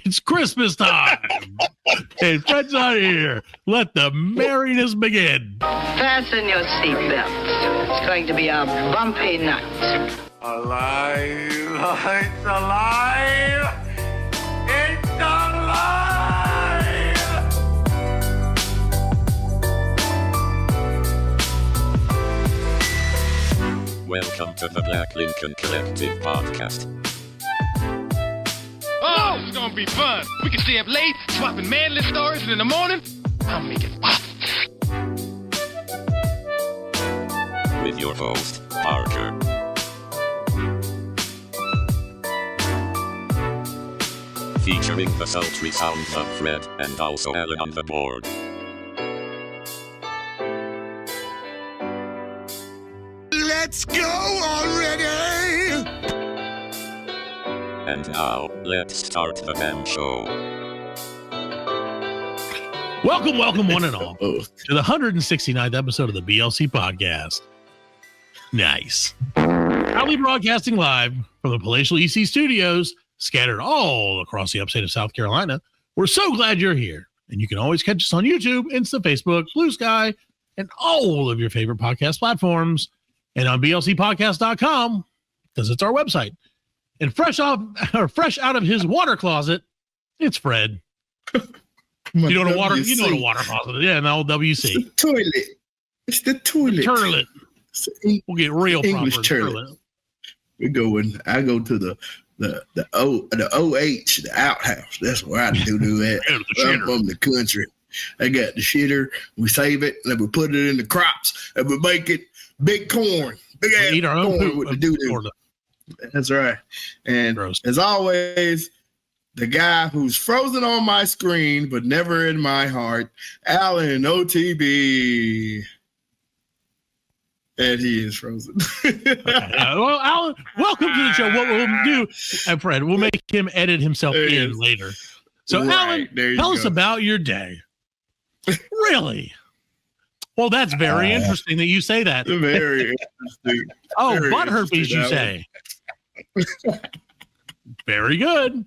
It's Christmas time. And Fred's not here. Let the merriness begin. Fasten your seatbelts. It's going to be a bumpy night. Alive! It's alive! It's alive! Welcome to the Black Lincoln Collective Podcast. Oh, it's gonna be fun. We can stay up late, swapping manly stories, and in the morning, I'll make it pop. With your host, Parker. Featuring the sultry sounds of Fred and also Allan on the board. Let's go already! And now, let's start the damn show. Welcome, one and all, to the 169th episode of the BLC Podcast. Nice. Proudly broadcasting live from the palatial EC studios, scattered all across the upstate of South Carolina. We're so glad you're here. And you can always catch us on YouTube, Insta, Facebook, Blue Sky, and all of your favorite podcast platforms. And on blcpodcast.com, because it's our website. And fresh out of his water closet, it's Fred. You know what a water closet is? Yeah, an old WC. It's the toilet. It's the toilet. Turlet. We'll get real English proper. Turlet. I go to the OH, the outhouse. That's where I do that. I'm from the country. I got the shitter. We save it, and then we put it in the crops, and we make it big corn. Big ass eat our own corn poop with the doo-doo. That's right. And Gross. as always, the guy who's frozen on my screen but never in my heart, Allan OTB. And he is frozen. Well, Allan, welcome to the show. What we'll do, and Fred, we'll make him edit himself in later. So, Right, Allan, tell us about your day. Really? Well, that's very interesting that you say that. Very interesting. Oh, Very butt herpes, you interesting, say. Very good.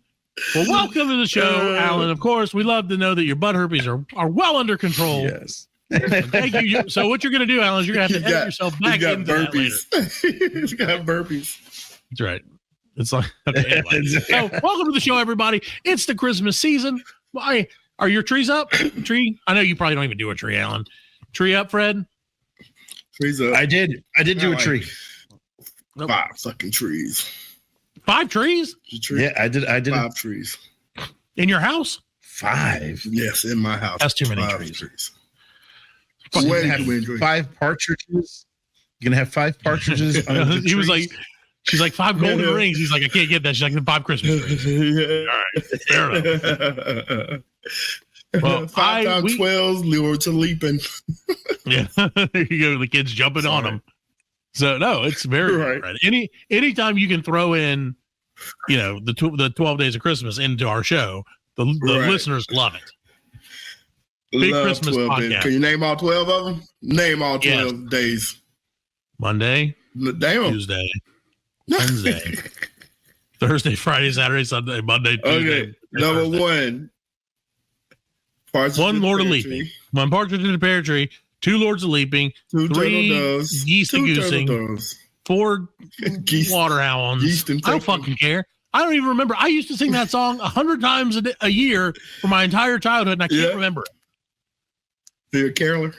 Well, welcome to the show, Allan. Of course, we love to know that your butt herpes are well under control. Yes. Thank you. So what you're going to do, Allan, is you're going to have to edit yourself back into that later. He's got burpees. That's right. It's like, okay, anyway. So welcome to the show, everybody. It's the Christmas season. Why are your trees up? Tree? I know you probably don't even do a tree, Allan. Tree up, Fred? Trees up. I did do a tree. Nope. 5 fucking trees. 5 trees? Yeah, I did 5 trees. In your house? 5. Yes, in my house. That's too many 5 trees. So Way you're too gonna many have trees. 5 partridges. You're gonna have 5 partridges. under the He was trees? like, she's like 5 golden rings. He's like, I can't get that. She's like, 5 Christmas trees. All right, fair enough. Well, 5 times 12 lure to leaping. Yeah, there you go. The kids jumping on them. So no, it's very Right. right. Anytime you can throw in, the 12 days of Christmas into our show, the Right. listeners love it. Big Love Christmas 12 days. podcast. Can you name all 12 of them? Name all 12 days. Monday, Damn. Tuesday, Wednesday, Thursday, Friday, Saturday, Sunday, Monday, Tuesday. Okay. Number Thursday. 1. One Lord of Leaping, 1 Partridge in the Pear Tree, 2 Lords of Leaping, 2 3 turtle doves. geese 2 to turtle goosing, doves. 4 Geese. waterhounds. Geese and I don't turkey. fucking care. I don't even remember. I used to sing that song 100 times a year for my entire childhood, and I can't remember it. You're a caroler?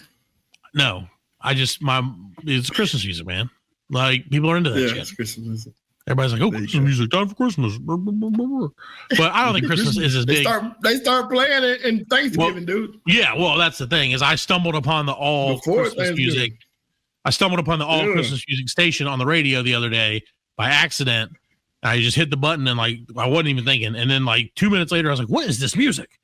No, it's Christmas music, man. Like, people are into that Yeah, shit. it's Christmas music. Everybody's like, oh, There you Christmas go. music, time for Christmas. But I don't think Christmas is as They big. They start playing it in Thanksgiving, dude. Yeah, well, that's the thing, is I stumbled upon the all Before Christmas Thanksgiving. music. I stumbled upon the all Christmas music station on the radio the other day by accident. I just hit the button and I wasn't even thinking. And then 2 minutes later, I was like, what is this music?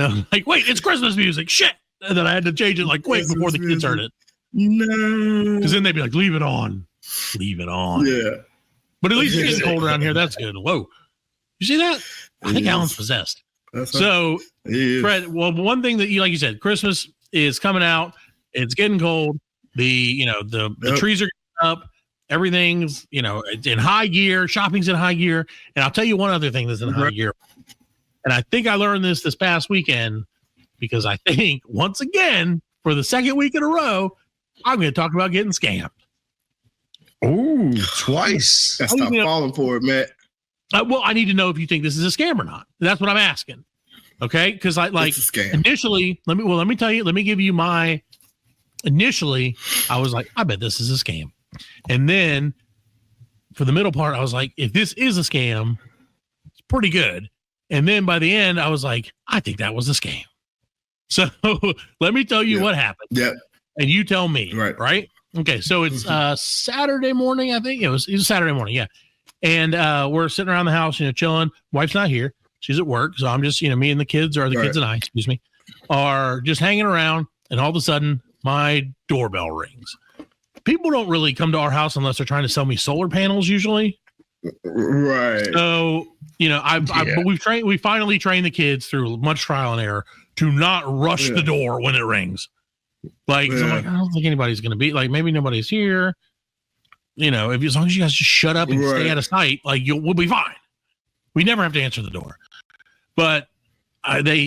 And I was like, wait, it's Christmas music. Shit. And then I had to change it quick before the kids heard it. No. Because then they'd be like, leave it on. Leave it on. Yeah. But at least it's getting cold around here. That's good. Whoa. You see that? I think Allan's possessed. So, Fred, well, one thing that like you said, Christmas is coming out. It's getting cold. The trees are up. Everything's, it's in high gear. Shopping's in high gear. And I'll tell you one other thing that's in high gear. And I think I learned this past weekend because I think once again, for the second week in a row, I'm going to talk about getting scammed. Oh, twice. That's not falling for it, Matt. Well, I need to know if you think this is a scam or not. That's what I'm asking. Okay, because initially, let me tell you, let me give you my. Initially, I was like, I bet this is a scam, and then for the middle part, I was like, if this is a scam, it's pretty good. And then by the end, I was like, I think that was a scam. So let me tell you what happened. Yeah, and you tell me. Right. Okay, so it's Saturday morning. I think it was Saturday morning. Yeah, and we're sitting around the house, chilling. Wife's not here. She's at work. So I'm just, me and the kids, or the kids and I, excuse me, are just hanging around. And all of a sudden, my doorbell rings. People don't really come to our house unless they're trying to sell me solar panels usually. Right. So, we finally trained the kids through much trial and error to not rush the door when it rings. Like, so I'm like, I don't think anybody's going to be like, maybe nobody's here. As long as you guys just shut up and stay out of sight, like we'll be fine. We never have to answer the door. But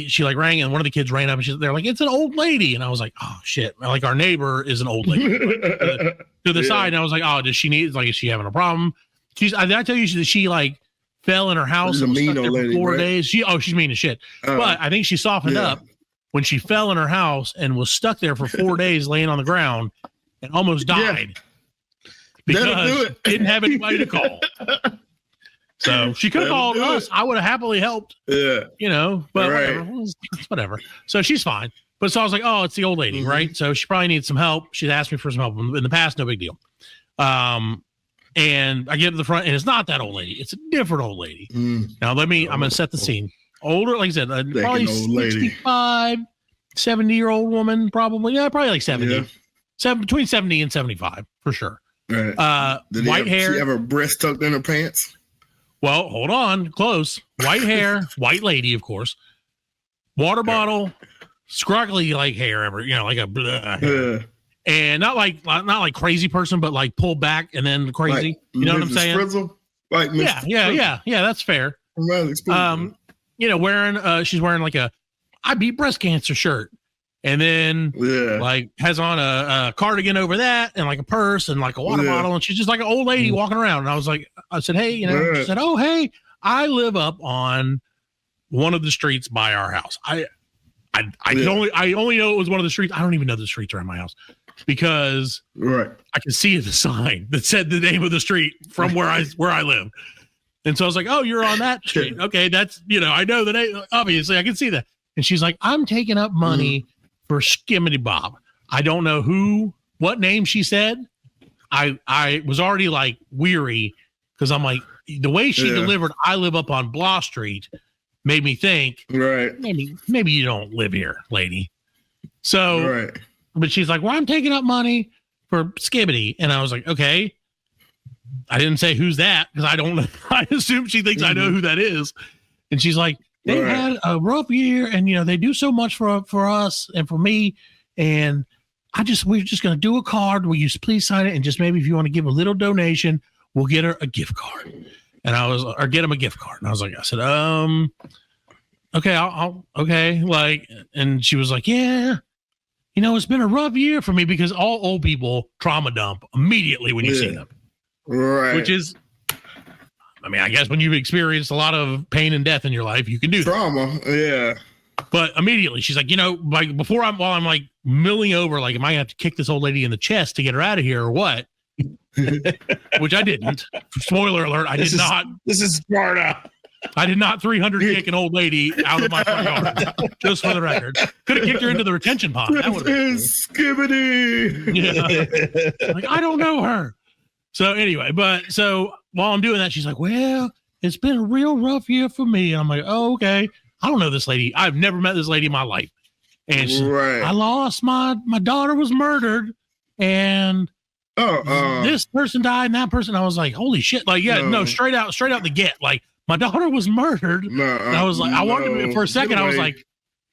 she rang, and one of the kids ran up, and they're like, it's an old lady. And I was like, oh shit. Like, our neighbor is an old lady to the side. And I was like, oh, does she need, is she having a problem? Did I tell you that she fell in her house and was stuck there for 4 days? She's mean as shit. But I think she softened up when she fell in her house and was stuck there for 4 days laying on the ground and almost died because she didn't have anybody to call. So she could have called us. I would have happily helped. Yeah. But whatever. So she's fine. But so I was like, oh, it's the old lady, right? So she probably needs some help. She'd asked me for some help in the past. No big deal. And I get to the front, and it's not that old lady. It's a different old lady. Now, I'm going to set the scene. Older, like I said, probably 65, 70-year-old woman, probably. Yeah, probably like 70. Between 70 and 75, for sure. Right. White hair. She have her breast tucked in her pants? Well, hold on. Close. White hair. White lady, of course. Water bottle. Scruggly hair, like a blah hair. And not like crazy person, but pulled back and then crazy. You know what I'm saying? Frizzle? Yeah. That's fair. She's wearing a I beat breast cancer shirt, and then has on a cardigan over that, and a purse and a water bottle, and she's just like an old lady walking around. And I said, hey, she said, oh, hey, I live up on one of the streets by our house. I only know it was one of the streets. I don't even know the streets around my house because I can see the sign that said the name of the street from where I live. And so I was like, oh, you're on that street. Okay. That's, I know the name. Obviously I can see that. And she's like, I'm taking up money for Skimmity Bob. I don't know what name she said. I was already weary because I'm like, the way she delivered, I live up on Blah Street, made me think, maybe you don't live here, lady. So, but she's like, well, I'm taking up money for Skibbity. And I was like, okay. I didn't say who's that because I don't know. I assume she thinks I know who that is. And she's like, they had a rough year and, they do so much for us and for me. And we're just going to do a card. Will you please sign it? And just maybe if you want to give a little donation, we'll get her a gift card. And or get him a gift card. And I said, okay, I'll okay. And she was like, yeah, it's been a rough year for me because all old people trauma dump immediately when you see them. Right. Which is, I guess when you've experienced a lot of pain and death in your life, you can do trauma. Yeah. But immediately she's like, while I'm milling over, am I gonna have to kick this old lady in the chest to get her out of here or what? Which I didn't. Spoiler alert, I did not. This is Sparta. I did not 300 kick an old lady out of my front yard. Just for the record. Could have kicked her into the retention pond. That would have been Skibbity. Yeah. I don't know her. So anyway, so while I'm doing that, she's like, well, it's been a real rough year for me. And I'm like, oh, okay. I don't know this lady. I've never met this lady in my life. And she, I lost my daughter was murdered and this person died and that person. I was like, holy shit. Straight out the get. My daughter was murdered. And I was like, I wanted to, for a second, I was like,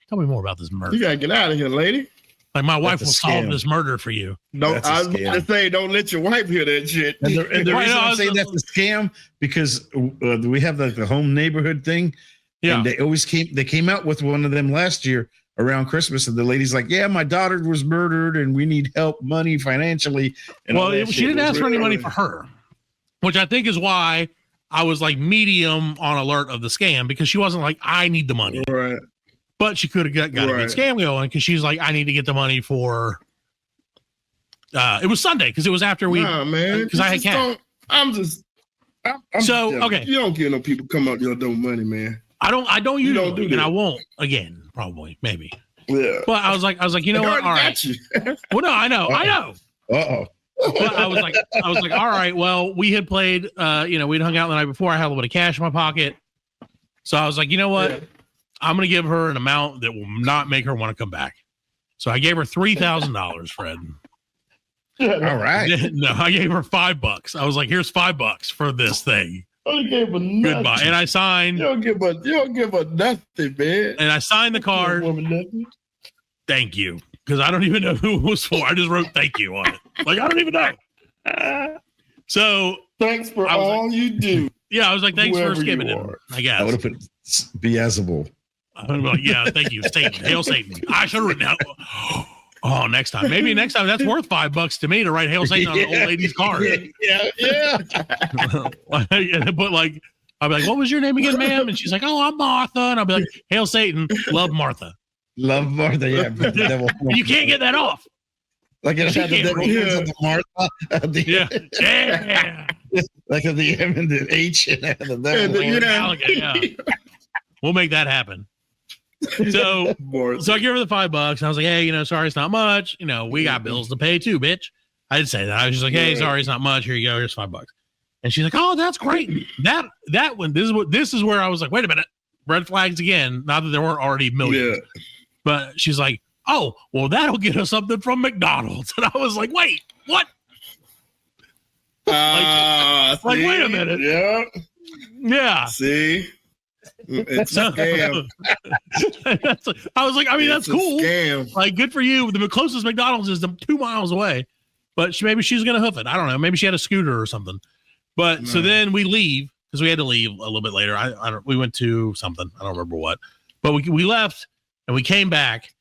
tell me more about this murder. You gotta get out of here, lady. My wife will solve this murder for you. No, I was going to say, don't let your wife hear that shit. And the reason I say that's a scam because we have the home neighborhood thing. Yeah. And they came out with one of them last year around Christmas, and the lady's like, yeah, my daughter was murdered and we need help, money financially. And she didn't ask for any money for her, which I think is why I was like medium on alert of the scam, because she wasn't like, I need the money. Right. But she could have got a good scam going, because she's like, I need to get the money for it was Sunday, because it was after because I had cash. Okay. You don't get no people come out there with money, man. I don't usually, and I won't again, probably, maybe. Yeah. But I was like, you know what? All right. Well, no, I know. Uh-oh. But I was like, all right. Well, we had played. We'd hung out the night before. I had a little bit of cash in my pocket, so I was like, you know what? Yeah. I'm gonna give her an amount that will not make her want to come back. So I gave her $3,000, Fred. All right. No, I gave her $5. I was like, here's $5 for this thing. I gave her nothing. Goodbye. And I signed. You don't give her nothing, man. And I signed the card. Thank you. Because I don't even know who it was for. I just wrote thank you on it. Like, I don't even know. So thanks for all you do. Yeah, I was like, thanks for skimming it, I guess. I would have put Beelzebub. I would like, yeah, thank you. Satan. Hail Satan. I should have written out. Oh, next time. Maybe next time that's worth $5 to me to write Hail Satan on an old lady's card. Yeah. But like, I'll be like, what was your name again, ma'am? And she's like, oh, I'm Martha. And I'll be like, Hail Satan, love Martha. Love Martha, yeah. You can't get that off. Like it had the devil the Martha. Yeah. Like at the M and the H and the devil. Yeah. We'll make that happen. So I give her the $5 and I was like, hey, sorry, it's not much. We got bills to pay too, bitch. I didn't say that. I was just like, hey, sorry, it's not much. Here you go. Here's $5. And she's like, oh, that's great. That one, this is where I was like, wait a minute. Red flags again. Not that there weren't already millions. Yeah. But she's like, oh, well, that'll get us something from McDonald's. And I was like, wait, what? Like, wait a minute. Yeah. Yeah. See? It's a scam. I was like, I mean, that's cool. Scam. Like, good for you. The closest McDonald's is 2 miles away. But maybe she's going to hoof it. I don't know. Maybe she had a scooter or something. But so then we leave, because we had to leave a little bit later. We went to something. I don't remember what. But we left and we came back.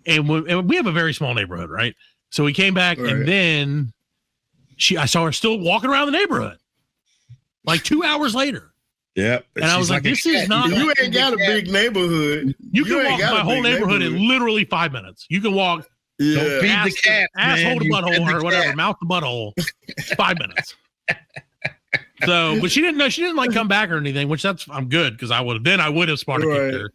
And we have a very small neighborhood, right? So we came back and then I saw her still walking around the neighborhood like 2 hours later. Yeah. And I was like, this is not. You ain't got a big neighborhood. You can walk my whole neighborhood in literally 5 minutes. You can walk. Yeah. Don't feed the cat. Asshole to butthole or whatever. Mouth to butthole. 5 minutes. So, but she didn't like come back or anything, which I'm good, because I would have Sparta kicked her.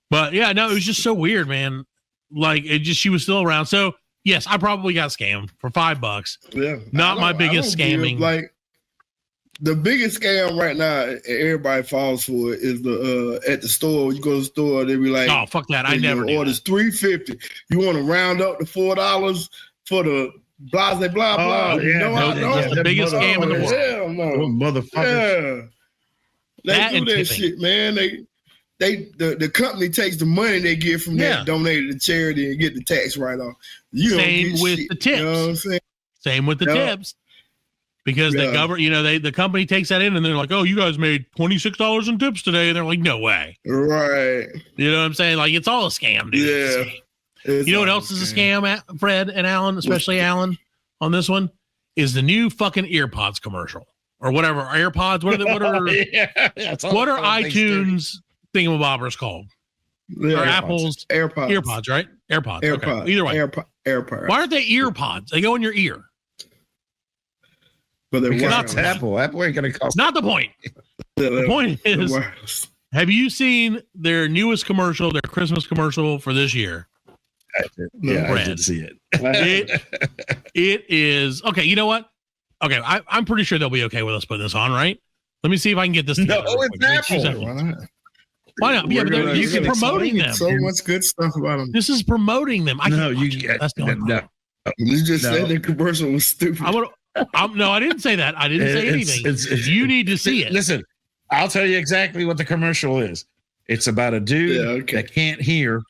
But yeah, no, it was just so weird, man. Like she was still around. So yes, I probably got scammed for $5. Yeah. Not my biggest scamming. Like the biggest scam right now, everybody falls for it, is the at the store. You go to the store, they be like, oh, fuck that. I never do. Orders $3.50. You want to round up to $4 for the blah blah blah. That's the biggest scam in the world. Hell no, motherfucker. Yeah. They do that shit, man. The company takes the money they get from that, donate it to charity, and get the tax write-off. Same with the tips. You know what I'm saying? Same with the tips. Because the company takes that in and they're like, oh, you guys made $26 in tips today. And they're like, no way. Right. You know what I'm saying? Like, it's all a scam, dude. Yeah. You know what else is a scam, Fred and Allan, especially Allan, on this one? Is the new fucking EarPods commercial. Or whatever. AirPods. What are iTunes thingamabobbers called? Or Apple's AirPods, right? AirPods. Okay. Either way. AirPods. Why aren't they EarPods? They go in your ear. But not Apple. Apple ain't gonna cost. Not the point. The point is, have you seen their newest commercial, their Christmas commercial for this year? I did see it. It is okay. You know what? Okay, I'm pretty sure they'll be okay with us putting this on, right? Let me see if I can get this together. No, it's Apple. Why not? Yeah, but you can promoting them. So much good stuff about them. This is promoting them. You just said the commercial was stupid. No, I didn't say that. I didn't say anything. You need to see it. Listen, I'll tell you exactly what the commercial is. It's about a dude that can't hear,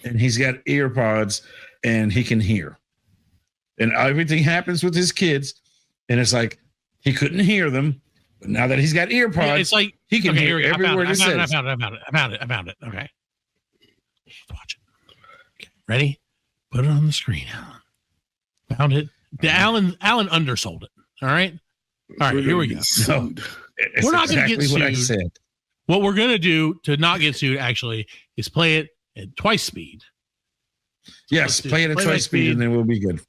and he's got EarPods, and he can hear. And everything happens with his kids, and it's like he couldn't hear them, But now that he's got EarPods, Yeah, it's like he can hear here, every word he says. I found it. Okay. Let's watch it. Okay. Ready? Put it on the screen, Alan. Found it. Alan undersold it. All right. All right. Here we go. No, we're not going to get sued. What I said. What we're going to do to not get sued actually is play it at twice speed. Yes, play it at twice speed, and then we'll be good.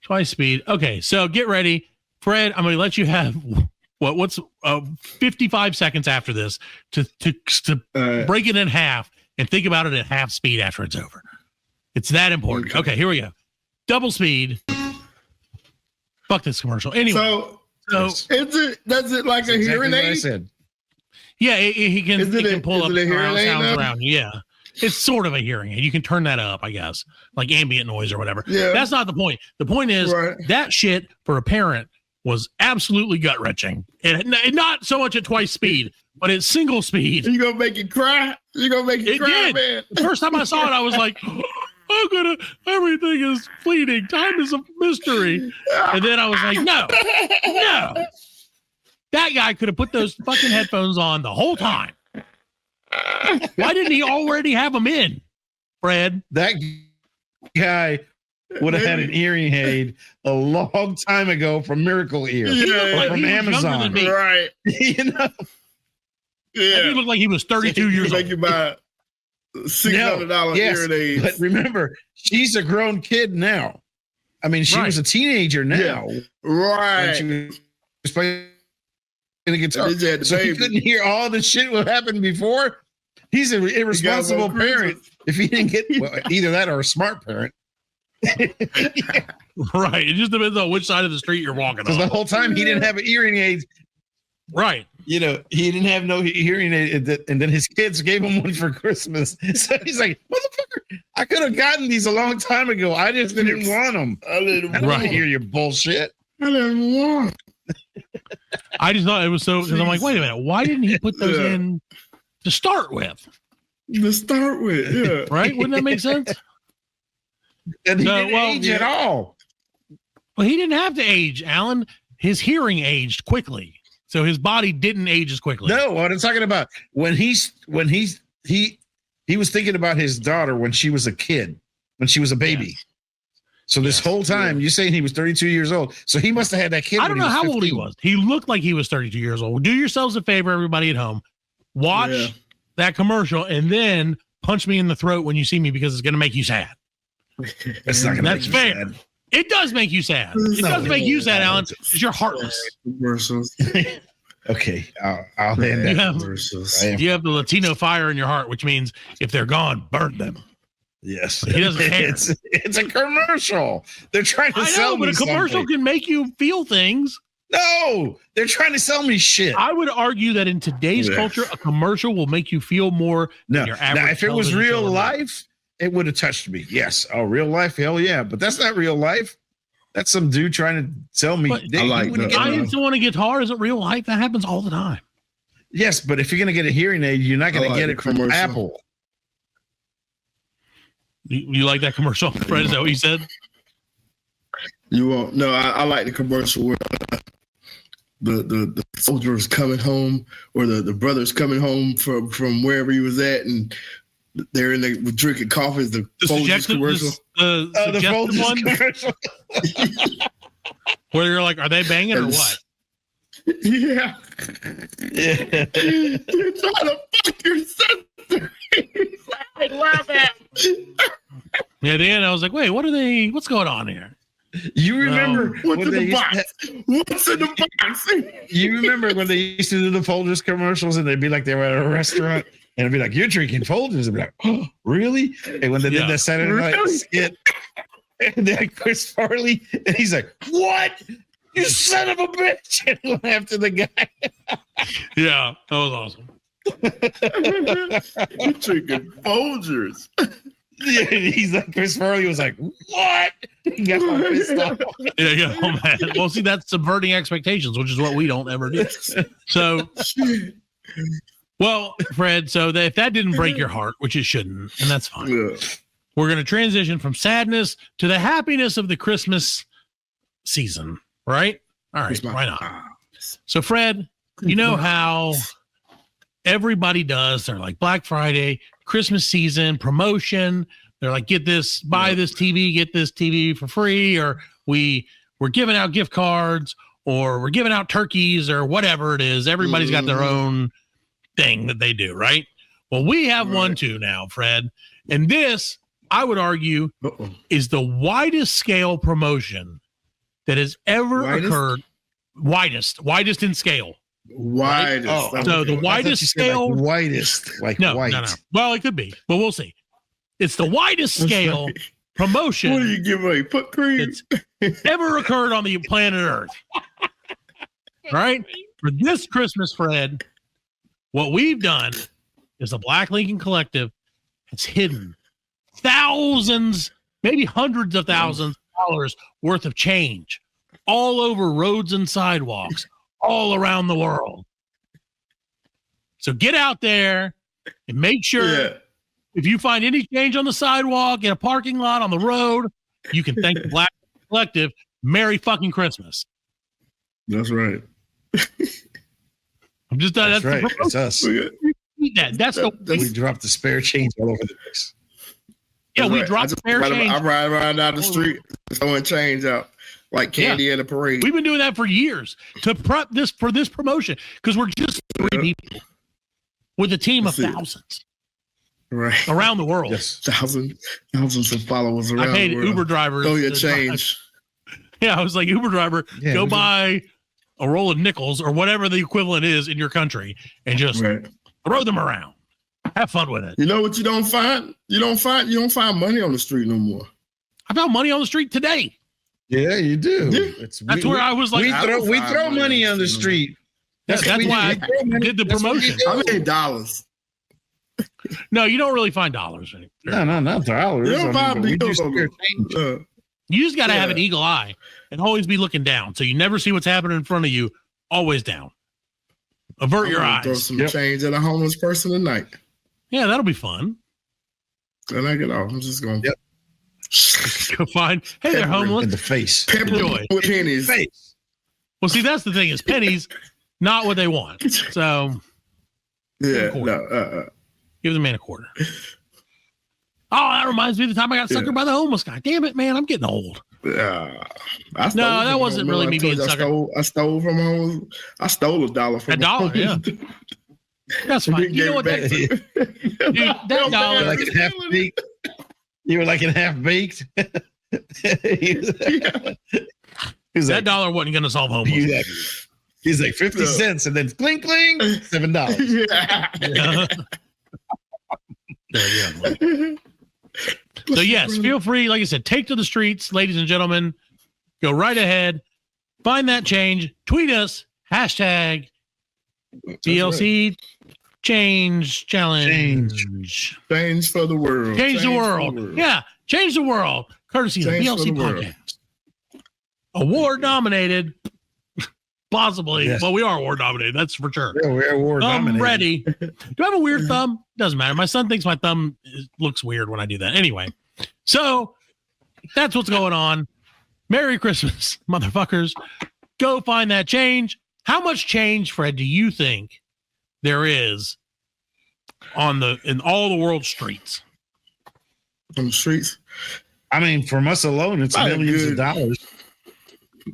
Twice speed. Okay, so get ready, Fred. I'm going to let you have what's 55 seconds after this to break it in half and think about it at half speed after it's over. It's that important. Okay, here we go. Double speed. Fuck this commercial. Anyway, so does it like a hearing aid? I said. Yeah, he can pull up sounds around. Yeah. It's sort of a hearing aid. You can turn that up, I guess, like ambient noise or whatever. Yeah. That's not the point. The point is that shit for a parent was absolutely gut wrenching. And not so much at twice speed, but at single speed. You gonna make it cry? You gonna make it cry, did. man? The first time I saw it, I was like, everything is fleeting. Time is a mystery. And then I was like, no. That guy could have put those fucking headphones on the whole time. Why didn't he already have them in, Fred? That guy would have had an hearing aid a long time ago from Miracle Ear, from Amazon. Right. You know? Yeah. He looked like he was 32 years old. You buy $600 hearing aids. But remember, she's a grown kid now. I mean, she was a teenager now. Yeah. Right. She was playing the guitar. So he couldn't hear all the shit what happened before. He's an irresponsible parent if he didn't get either that or a smart parent. Right. It just depends on which side of the street you're walking on. Because the whole time he didn't have an hearing aid. Right. You know, he didn't have no hearing aid, and then his kids gave him one for Christmas. So he's like, motherfucker, I could have gotten these a long time ago. I just didn't want them. I didn't want to hear your bullshit. I didn't want. I just thought it was so, because I'm like, wait a minute, why didn't he put those in to start with? Right? Wouldn't that make sense? And he didn't age at all. Well, he didn't have to age, Alan. His hearing aged quickly. So his body didn't age as quickly. No, what I'm talking about when he was thinking about his daughter when she was a kid, when she was a baby. Yes. So this whole time you're saying he was 32 years old. So he must have had that kid. I don't know how old he was. He looked like he was 32 years old. Do yourselves a favor, everybody at home. Watch that commercial and then punch me in the throat when you see me because it's going to make you sad. That's not going to make you fair. Sad. It does make you sad. It does make you sad, Alan, because you're heartless. Okay, I'll hand that. You have the Latino fire in your heart, which means if they're gone, burn them. Yes, he doesn't care. It's a commercial. They're trying to sell me but a commercial something. can make you feel things. No, they're trying to sell me shit. I would argue that in today's culture, a commercial will make you feel more than your average. Now, if it was real life, it would have touched me. Yes. Oh, real life? Hell yeah. But that's not real life. That's some dude trying to sell me. Buying someone a guitar isn't real life. That happens all the time. Yes, but if you're going to get a hearing aid, you're not going to get it from Apple. You like that commercial, Fred? Is that what you said? You won't. No, I like the commercial where the soldiers coming home, or the brothers coming home from wherever he was at, and they're in the drinking coffee. The Folgers commercial. The Folgers one commercial. Where you're like, are they banging or what? Yeah. You're trying to fuck your sister. I love it. Yeah, at the end I was like, wait, what's going on here? You remember what's in the box? What's in the box? You remember when they used to do the Folgers commercials and they'd be like they were at a restaurant and it'd be like, you're drinking Folgers. And be like, oh, really? And when they did that Saturday night skit, and then Chris Farley, and he's like, what? You son of a bitch. And he went after the guy. Yeah, that was awesome. You're drinking Folgers. Yeah, he's like, Chris Farley was like, what? He got all pissed off. Yeah, oh man. Well, see, that's subverting expectations, which is what we don't ever do. So, well, Fred, so if that didn't break your heart, which it shouldn't, and that's fine, we're going to transition from sadness to the happiness of the Christmas season, right? All right, why not? So, Fred, you know how everybody does. They're like Black Friday, Christmas season, promotion. They're like, get this, buy this TV, get this TV for free, or we're giving out gift cards, or we're giving out turkeys, or whatever it is. Everybody's got their own thing that they do, right? Well, we have one too now, Fred. And this, I would argue, is the widest scale promotion that has ever occurred. Widest in scale. Widest. Right? Oh, so the widest scale. Like widest, like no, white. no. Well, it could be, but we'll see. It's the widest scale promotion. What do you give away? Put cream. That's ever occurred on the planet Earth. Right? For this Christmas, Fred, what we've done is the Black Lincoln Collective has hidden thousands, maybe hundreds of thousands of dollars worth of change all over roads and sidewalks all around the world. So get out there and make sure if you find any change on the sidewalk, in a parking lot, on the road, you can thank the Black Collective. Merry fucking Christmas. That's right. I'm just done. That's right. It's us. We dropped the spare change all over the place. Yeah, we dropped the spare change. I ride around down the street throwing change out like candy at a parade. We've been doing that for years to prep this for this promotion because we're just three people with a team of thousands around the world. Yes, thousands of followers around. I paid the world. Uber drivers. Throw your change. Yeah, I was like, Uber driver, go buy a roll of nickels or whatever the equivalent is in your country and just throw them around. Have fun with it. You know what you don't find? You don't find money on the street no more. I found money on the street today. Yeah, you do. Yeah. That's where I was like, we throw money on the street. That's why I did the promotion. I mean dollars. No, you don't really find dollars. No, not dollars. You don't find bills. You just got to have an eagle eye and always be looking down. So you never see what's happening in front of you, always down. Avert your eyes. Throw some change at a homeless person tonight. Yeah, that'll be fun. Then I get off. I'm just going. Go find. Hey, they're homeless. In the face. Enjoy. With pennies. Face. Well, see, that's the thing is pennies, not what they want. So, give the man a quarter. Oh, that reminds me of the time I got suckered by the homeless guy. Damn it, man, I'm getting old. That wasn't really me being suckered. I stole from home. I stole $1 from $1, yeah. That's fine. You know what? Dude, that dollar. Like in half baked. You were like in half baked. That dollar wasn't going to solve homelessness. He's like 50 cents and then clink, cling, $7. So yes, feel free. Like I said, take to the streets, ladies and gentlemen. Go right ahead. Find that change. Tweet us. Hashtag DLC change challenge. Change for the world. Change the world. Yeah. Change the world. Courtesy of the DLC podcast. Award nominated. Possibly. Yes. Well, we are award nominated. That's for sure. Yeah, we're award nominated. I'm ready. Do I have a weird thumb? Doesn't matter. My son thinks my thumb looks weird when I do that. Anyway, so that's what's going on. Merry Christmas, motherfuckers. Go find that change. How much change, Fred, do you think there is in all the world's streets? On the streets? I mean, from us alone, it's millions of dollars.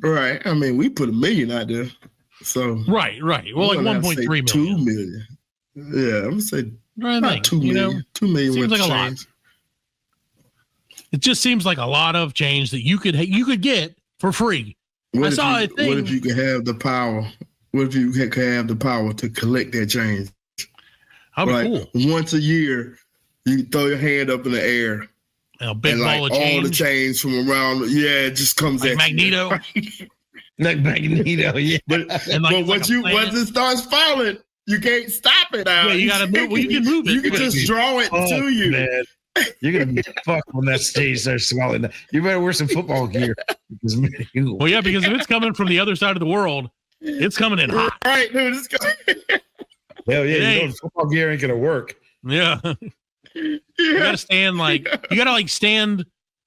Right. I mean, we put $1 million out there. So right. Well, like 1.3 million. 2 million. Yeah, I would say not 2 million. 2 million seems like a change. lot. It just seems like a lot of change that you could get for free. What if you could have the power? What if you could have the power to collect that change? That'd be cool. Once a year, you throw your hand up in the air. A big ball of change. All the change from around, it just comes like at Magneto. Like Magneto, yeah. But once it starts falling, you can't stop it now. Yeah, you gotta move. Well, you can move it. You can just draw it to you. Man. You're gonna be fucked when that stage starts swelling. You better wear some football gear. Well, yeah, because if it's coming from the other side of the world, it's coming in hot. Right, dude. It's coming. Hell yeah, football gear ain't gonna work. Yeah. You gotta stand stand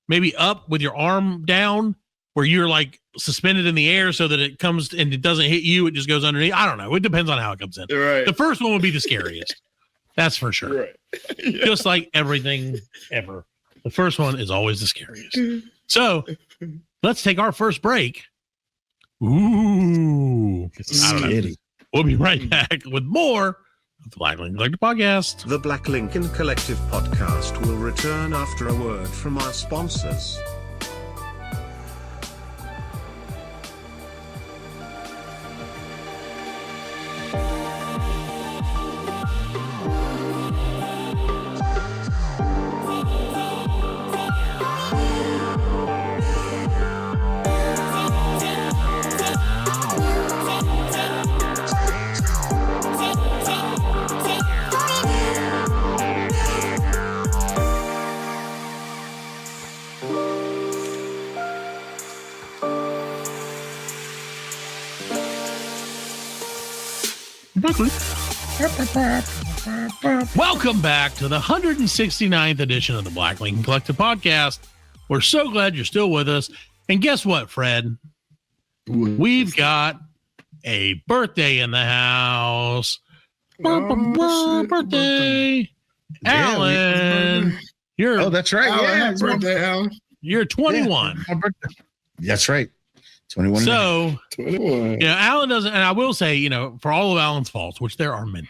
maybe up with your arm down where you're like suspended in the air so that it comes and it doesn't hit you. It just goes underneath. I don't know. It depends on how it comes in. Right. The first one would be the scariest. That's for sure. Right. Yeah. Just like everything ever. The first one is always the scariest. So let's take our first break. Ooh. I don't know. We'll be right back with more of the Black Lincoln Collective Podcast. The Black Lincoln Collective Podcast will return after a word from our sponsors. Welcome back to the 169th edition of the Black Lincoln Collective Podcast. We're so glad you're still with us. And guess what, Fred? We've got a birthday in the house. Birthday. Alan. Oh, that's right. Happy birthday, Alan. You're 21. Yeah, that's right. 21. So, 21. Alan doesn't, and I will say, for all of Alan's faults, which there are many,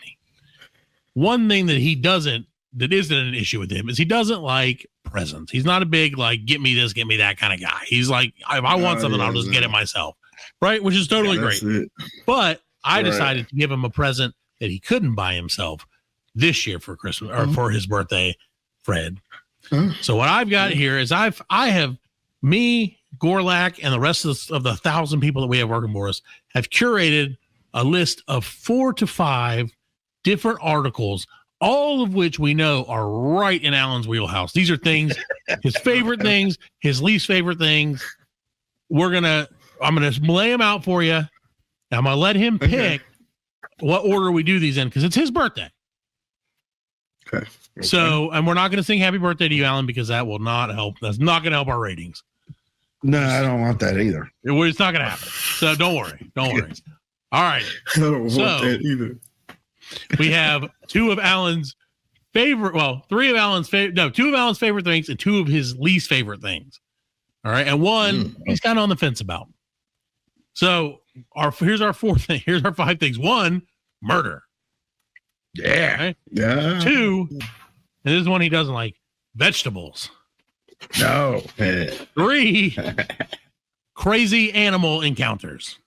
one thing that that isn't an issue with him is he doesn't like presents. He's not a big, like, get me this, get me that kind of guy. He's like, if I want something, I'll just get it myself. Right. Which is totally great. But I decided to give him a present that he couldn't buy himself this year for Christmas or for his birthday, Fred. So what I've got here is I have me, Gorlak, and the rest of the 1,000 people that we have working for us have curated a list of 4 to 5 different articles, all of which we know are right in Alan's wheelhouse. These are things, his favorite things, his least favorite things. I'm gonna lay them out for you. I'm gonna let him pick what order we do these in because it's his birthday. Okay. So, and we're not going to sing happy birthday to you, Alan, because that will not help. That's not going to help our ratings. No, I don't want that either. It's not going to happen. So don't worry. Don't worry. All right. I don't want that either. We have 2 of Alan's favorite, 3 of Alan's favorite, 2 of Alan's favorite things and 2 of his least favorite things. All right. And one he's kind of on the fence about. So here's our 4 things. Here's our 5 things. 1, murder. Yeah. Okay? Yeah. 2, and this is one he doesn't like, vegetables. No. 3, crazy animal encounters.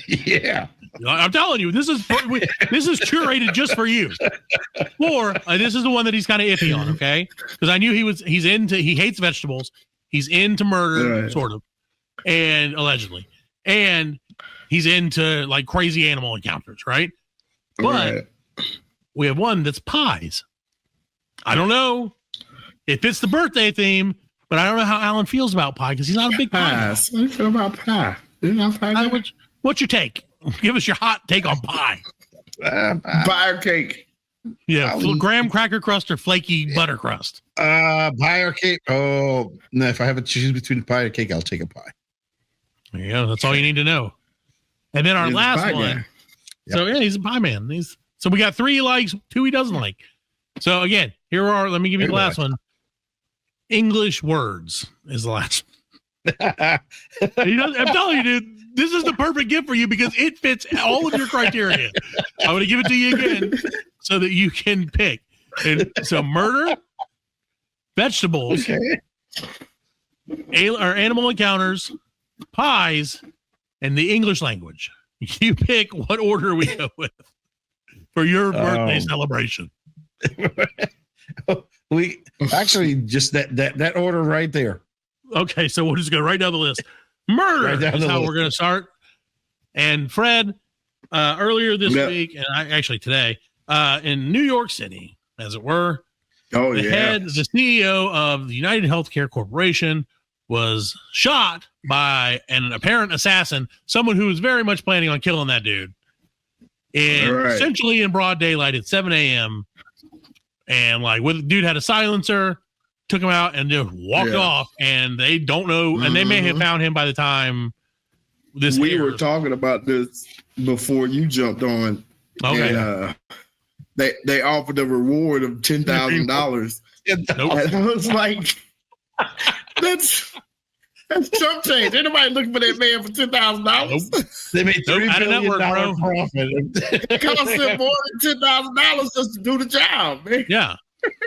Yeah. I'm telling you, this is curated just for you. 4, this is the one that he's kind of iffy on, okay? Because I knew he hates vegetables. He's into murder, sort of, and allegedly. And he's into like crazy animal encounters, right? But we have one that's pies. I don't know if it's the birthday theme, but I don't know how Alan feels about pie because he's not a big pie. How do you feel about pie? What's your take? Give us your hot take on pie. Pie or cake? Yeah, graham cracker crust or flaky butter crust. Pie or cake? Oh, no, if I have to choose between pie or cake, I'll take a pie. There you go. That's all you need to know. And then our last one. So yeah, he's a pie man. So we got 3 he likes, 2 he doesn't like. So again, let me give you the last one. English words is the last one. I'm telling you, dude, this is the perfect gift for you because it fits all of your criteria. I'm going to give it to you again so that you can pick. And so murder, vegetables, or animal encounters, pies, and the English language. You pick what order we go with for your birthday celebration. We actually just that order right there. Okay, so we'll just go right down the list. Murder is how we're going to start. And Fred, earlier this week, and today, in New York City, as it were, the CEO of the United Healthcare Corporation was shot by an apparent assassin, someone who was very much planning on killing that dude. And essentially in broad daylight at 7 a.m. And dude had a silencer took him out and just walked off, and they don't know, and they may have found him by the time this we airs. were talking about this before you jumped on. Okay. And, they offered a reward of $10,000. Nope. And I was like, that's chump change. Ain't nobody looking for that man for $10,000. Nope. They made $3 Out of billion network, bro. profit. It cost them more than $10,000 just to do the job, man. Yeah.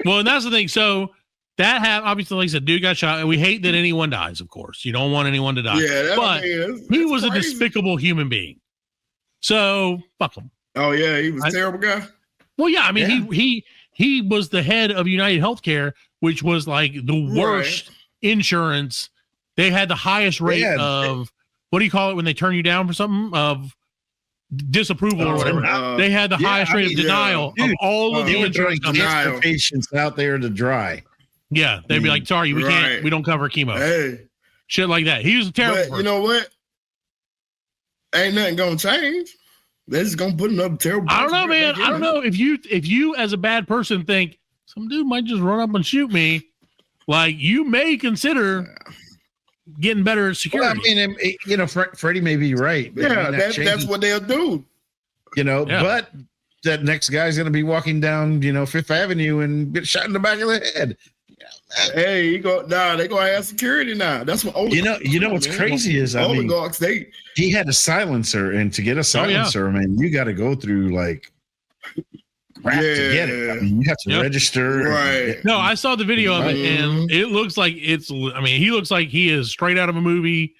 Well, and that's the thing. So that obviously, like I said, dude got shot, and we hate that anyone dies, of course. You don't want anyone to die. Yeah, but he was crazy. a despicable human being. So fuck him. Oh yeah, he was a terrible guy. Well, yeah, I mean, he was the head of United Healthcare, which was like the worst insurance. They had the highest rate of what do you call it when they turn you down for something, of disapproval or whatever. They had the highest rate of denial of all of the insurance companies. Patients out there to dry. Yeah, they'd be like, "Sorry, we can't. We don't cover chemo." Hey, shit like that. He was a terrible person. You know what? Ain't nothing gonna change. They're just gonna put another terrible. I don't know, man. I don't know if you as a bad person think some dude might just run up and shoot me, like you may consider getting better security. Well, I mean, you know, Freddie may be right. Yeah, that's what they'll do. You know, but that next guy's gonna be walking down, you know, Fifth Avenue and get shot in the back of the head. Hey, they gonna have security now. That's what oligarchs you know what's crazy is oligarchs. He had a silencer, and to get a silencer, man, you got to go through like crap to get it. I mean, you have to register. Right. No, I saw the video of it, and it looks like it's. I mean, he looks like he is straight out of a movie.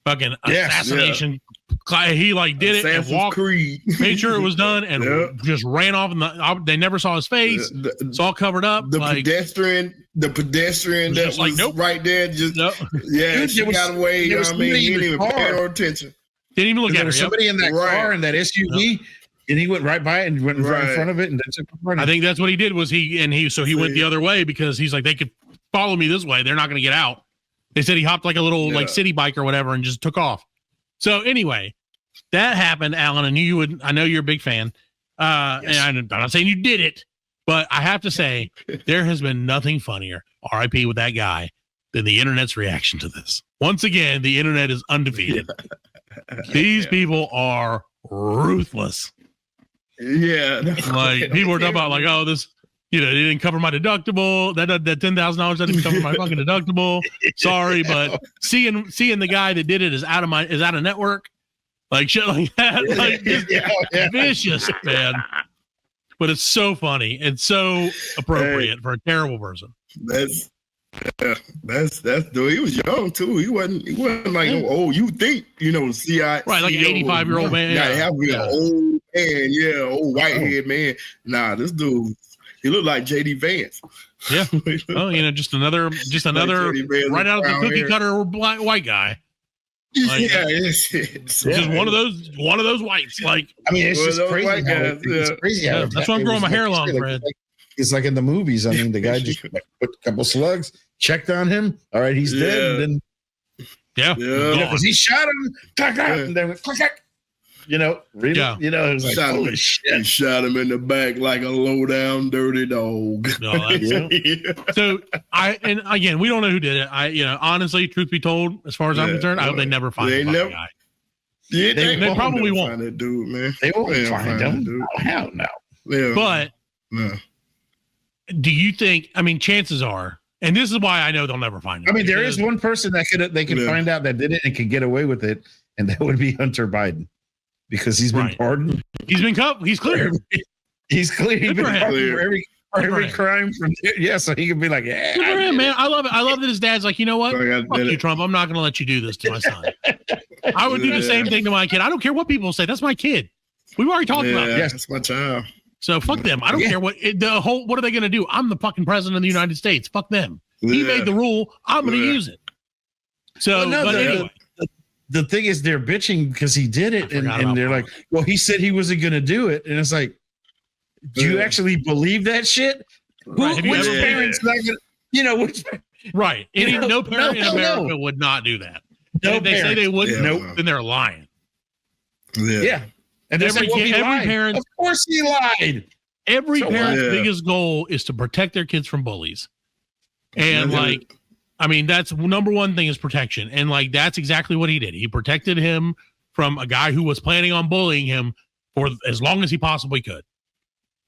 Fucking assassination. He like did it and walked, made sure it was done, and just ran off. They never saw his face. It's all covered up. The pedestrian that was like, nope. right there. Just she got away. You know what I mean? He didn't even pay no attention. Didn't even look at her. There was somebody in that car in that SUV, and he went right by it and went right in front of it, and then took running. I think that's what he did. Was he went the other way because he's like, they could follow me this way. They're not going to get out. They said he hopped like a little like city bike or whatever and just took off. So anyway, that happened, Alan. I knew you would. I know you're a big fan. And I'm not saying you did it, but I have to say there has been nothing funnier, RIP with that guy, than the internet's reaction to this. Once again, the internet is undefeated. These people are ruthless. Yeah, like people are talking about like, oh, this. You know, they didn't cover my deductible. That $10,000 didn't cover my fucking deductible. Sorry, but seeing the guy that did it is out of network, like shit like that, like vicious, man. But it's so funny and so appropriate for a terrible person. That's dude. He was young too. He wasn't like you think CI right, like an 85-year-old man. Yeah, old man, old white head man. Nah, this dude. He looked like JD Vance. Yeah. Oh, just another like right out of the cookie cutter black white guy. Like, just one of those whites. Like, I mean, it's just crazy. It's crazy. That's why I'm growing my hair long, Fred. It's like in the movies. I mean, the guy just put a couple slugs, checked on him. All right, he's dead. And then because he shot him, and then went click. Really? Yeah. It was like, holy shit. He shot him in the back like a low down dirty dog. No, So again, we don't know who did it. Honestly, truth be told, as far as I'm concerned, I hope they never find the guy. Yeah, they probably won't. Find that dude, man. They won't find him. Hell no. Yeah. But do you think? I mean, chances are, and this is why I know they'll never find him. I mean, there is one person that they can find out that did it and could get away with it, and that would be Hunter Biden. Because he's been pardoned. He's been he's clear. He's clear. He's been pardoned for every crime from so he could be like, good for him, man. I love it. I love that his dad's like, you know what? Fuck you, Trump. I'm not gonna let you do this to my son. I would do the same thing to my kid. I don't care what people say. That's my kid. We've already talked about that. Yes, that's my child. So fuck them. I don't care what what are they gonna do? I'm the fucking president of the United States. Fuck them. He made the rule. I'm gonna use it. So anyway. The thing is, they're bitching because he did it, and they're like, "Well, he said he wasn't going to do it," and it's like, "Do you actually believe that shit? Right. Which parents not going to, Right? No parent in America would not do that. No, they say they wouldn't. Then they're lying. Yeah. And every parent, of course, he lied. Every parent's biggest goal is to protect their kids from bullies. And like, I mean, that's number one thing is protection. And like, that's exactly what he did. He protected him from a guy who was planning on bullying him for as long as he possibly could.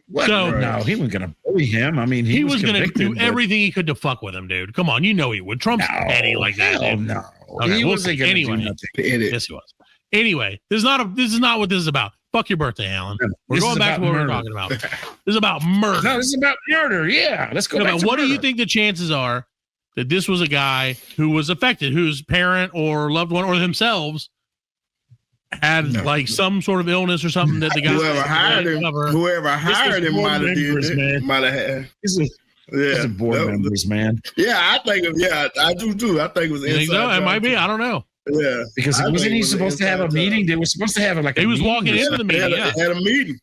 What? So, no, he wasn't going to bully him. I mean, he was going to do everything he could to fuck with him, dude. Come on, you know he would. Trump's petty like that. Dude. No, okay, he wasn't going to do nothing. Yes, he was. Anyway, this is not what this is about. Fuck your birthday, Alan. We're going back to what we were talking about. This is about murder. No, this is about murder. Yeah, let's go back to what murder. do you think the chances are that this was a guy who was affected, whose parent or loved one or themselves had like some sort of illness or something that the guy whoever hired him might have had. This is board members, man. Yeah, I do too. I think it was inside. So? It might be. I don't know. Yeah, because wasn't he supposed to have a meeting? They were supposed to have like he was walking into the meeting. Had a meeting.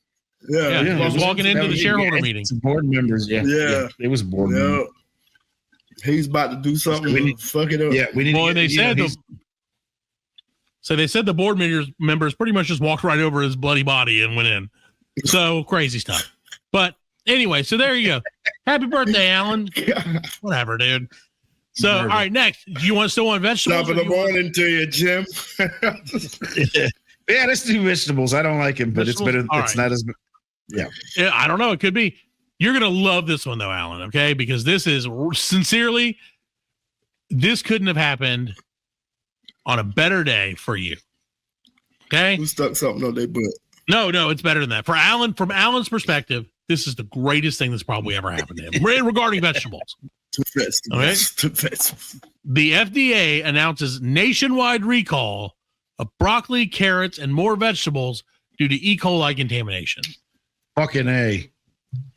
Yeah, he was walking into the shareholder meeting. Board members. Yeah. It was board members. He's about to do something. Fuck it up. Yeah, we need. Well, and they said they said the board members pretty much just walked right over his bloody body and went in. So crazy stuff. But anyway, so there you go. Happy birthday, Alan. Whatever, dude. So, all right, next. Do you still want vegetables? Top of the morning to you, Jim. Yeah, let's do vegetables. I don't like him, but it's better. It's not as. Yeah. I don't know. It could be. You're going to love this one, though, Alan, okay? Because this is sincerely, this couldn't have happened on a better day for you. Okay? Who stuck something on their butt? No, it's better than that. For Alan, from Alan's perspective, this is the greatest thing that's probably ever happened to him regarding vegetables. Okay? The FDA announces nationwide recall of broccoli, carrots, and more vegetables due to E. coli contamination. Fucking A.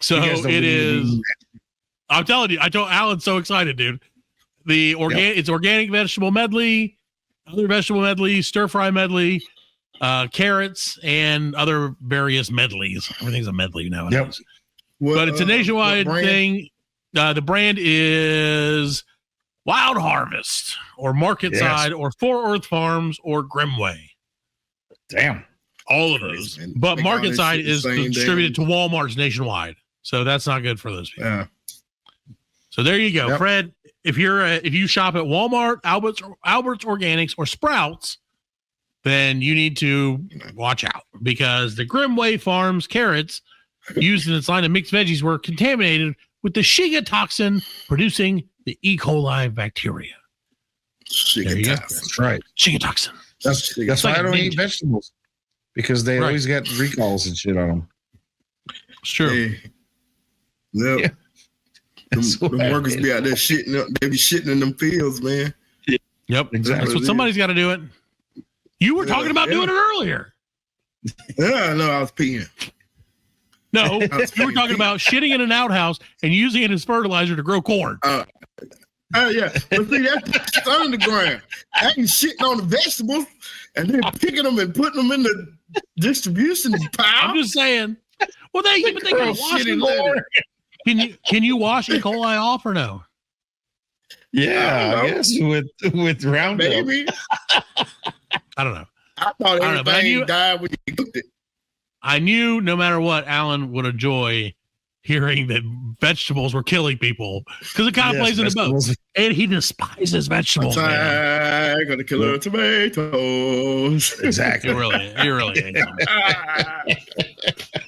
So it is. I'm telling you, I told Alan's so excited, dude. It's organic vegetable medley, other vegetable medley, stir fry medley, carrots, and other various medleys. Everything's a medley nowadays. Yep. But it's a nationwide thing. The brand is Wild Harvest or Market Side or Fort Worth Farms or Grimway. Damn. All of those. But Market Side is distributed to Walmarts nationwide. So that's not good for those people. Yeah. So there you go. Yep. Fred, if you shop at Walmart, Albert's Organics, or Sprouts, then you need to watch out because the Grimway Farms carrots used in its line of mixed veggies were contaminated with the Shiga toxin producing the E. coli bacteria. Shiga toxin. That's right. Shiga toxin. That's why I don't eat vegetables. Because they always got recalls and shit on them. It's true. Hey. Yep. The workers be out there shitting up. They be shitting in them fields, man. Yep. Exactly. That's what somebody's got to do it. You were talking about doing it earlier. Yeah, no, I was peeing. No, you were talking about shitting in an outhouse and using it as fertilizer to grow corn. Yeah. But see, that's underground. I ain't shitting on the vegetables and then picking them and putting them in the distribution pile. I'm just saying. Well, they can wash them more. Can you wash E. coli off or no? Yeah, I guess with Roundup. Maybe. I don't know. I thought everything died when you cooked it. I knew no matter what, Alan would enjoy hearing that vegetables were killing people because it kind of plays in the boat. And he despises vegetables. I'm going to kill her tomatoes. Exactly. You really hate them.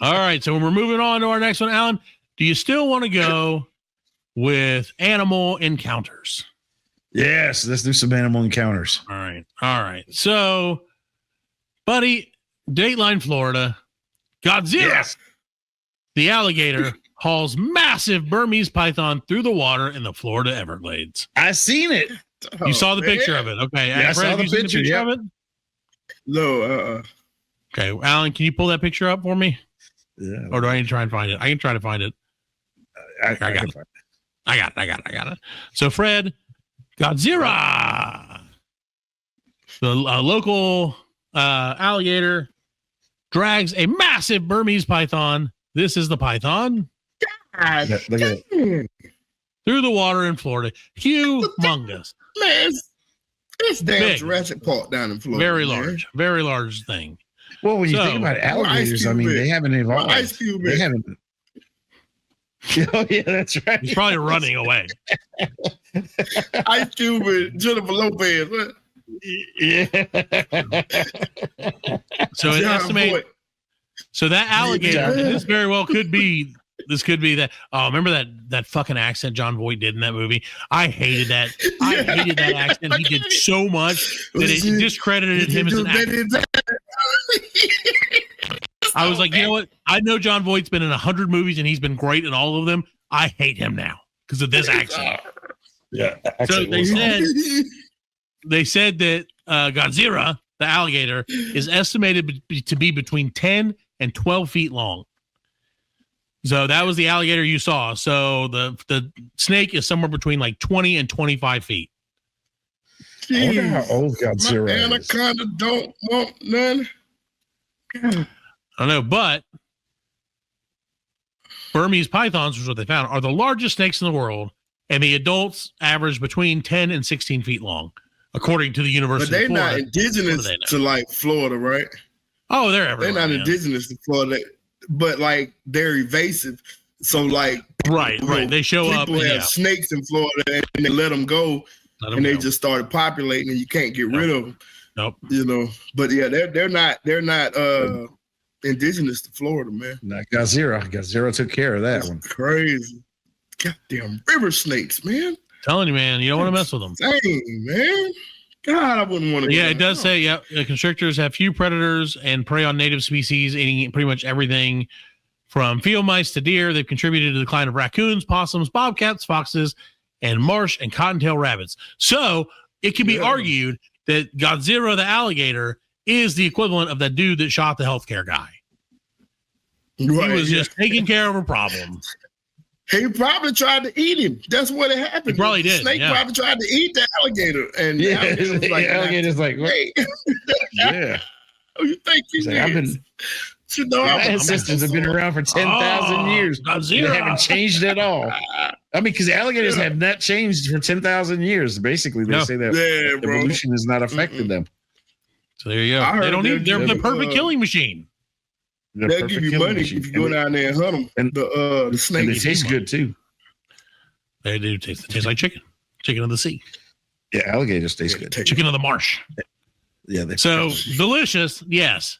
All right. So we're moving on to our next one, Alan. Do you still want to go with animal encounters? Yes. Let's do some animal encounters. All right. So, buddy, Dateline, Florida, Godzilla, the alligator, hauls massive Burmese python through the water in the Florida Everglades. I seen it. You saw the picture of it. Okay. Yeah, I saw the picture of it? No. Okay. Alan, can you pull that picture up for me? Yeah. Or do I need to try and find it? I can try to find it. I got it. I got it. So, Fred, Godzilla, the local alligator, drags a massive Burmese python. This is the python. God, look at it. Through the water in Florida. Humongous. Man, it's damn Jurassic Park down in Florida. Very large thing. Well, when you think about alligators, I mean, they haven't evolved. They haven't. Oh yeah, that's right. He's probably running away. Ice Cube and Jennifer Lopez. What? Yeah. So it estimates. So that alligator, this very well could be. This could be that. Oh, remember that fucking accent John Voight did in that movie? I hated that. I hated that accent. He did so much that it discredited him as an actor. I was like, you know what? I know John Voight's been in 100 movies and he's been great in all of them. I hate him now because of this accent. Yeah. So they said that Godzilla, the alligator, is estimated to be between 10 and 12 feet long. So that was the alligator you saw. So the snake is somewhere between like 20 and 25 feet. I wonder how old Godzilla is. Anaconda don't want none. I don't know, but Burmese pythons, which is what they found, are the largest snakes in the world, and the adults average between 10 and 16 feet long, according to the University of Florida. But they're not indigenous to like Florida, right? Oh, they're everywhere. They're not indigenous to Florida, but like they're evasive. So like, right. They show up. People have snakes in Florida and they let them go, and they just started populating, and you can't get rid of them. Nope. You know, but yeah, they're not indigenous to Florida, man. Not Godzilla. Godzilla took care of that one. Crazy. Goddamn river snakes, man. Telling you, man, you don't want to mess with them. Dang, man. God, I wouldn't want to. Yeah, it does say, constrictors have few predators and prey on native species, eating pretty much everything from field mice to deer. They've contributed to the decline of raccoons, possums, bobcats, foxes, and marsh and cottontail rabbits. So it can be argued that Godzilla the alligator is the equivalent of that dude that shot the healthcare guy. Right, he was just taking care of a problem. He probably tried to eat him. That's what it happened. He probably did. The snake probably tried to eat the alligator, and the alligator's like, hey. Yeah. Oh, you think he's like, I've been? My ancestors have been around for 10,000 years. They haven't changed at all. I mean, because alligators have not changed for 10,000 years. Basically, they say that evolution has not affected them. So there you go. They don't need. They're the perfect killing machine. They'll give you money if you go down there and hunt them. And the snake. And they taste good too. They do taste like chicken of the sea. Yeah, alligators taste good. Chicken of the marsh. Yeah. So delicious, yes.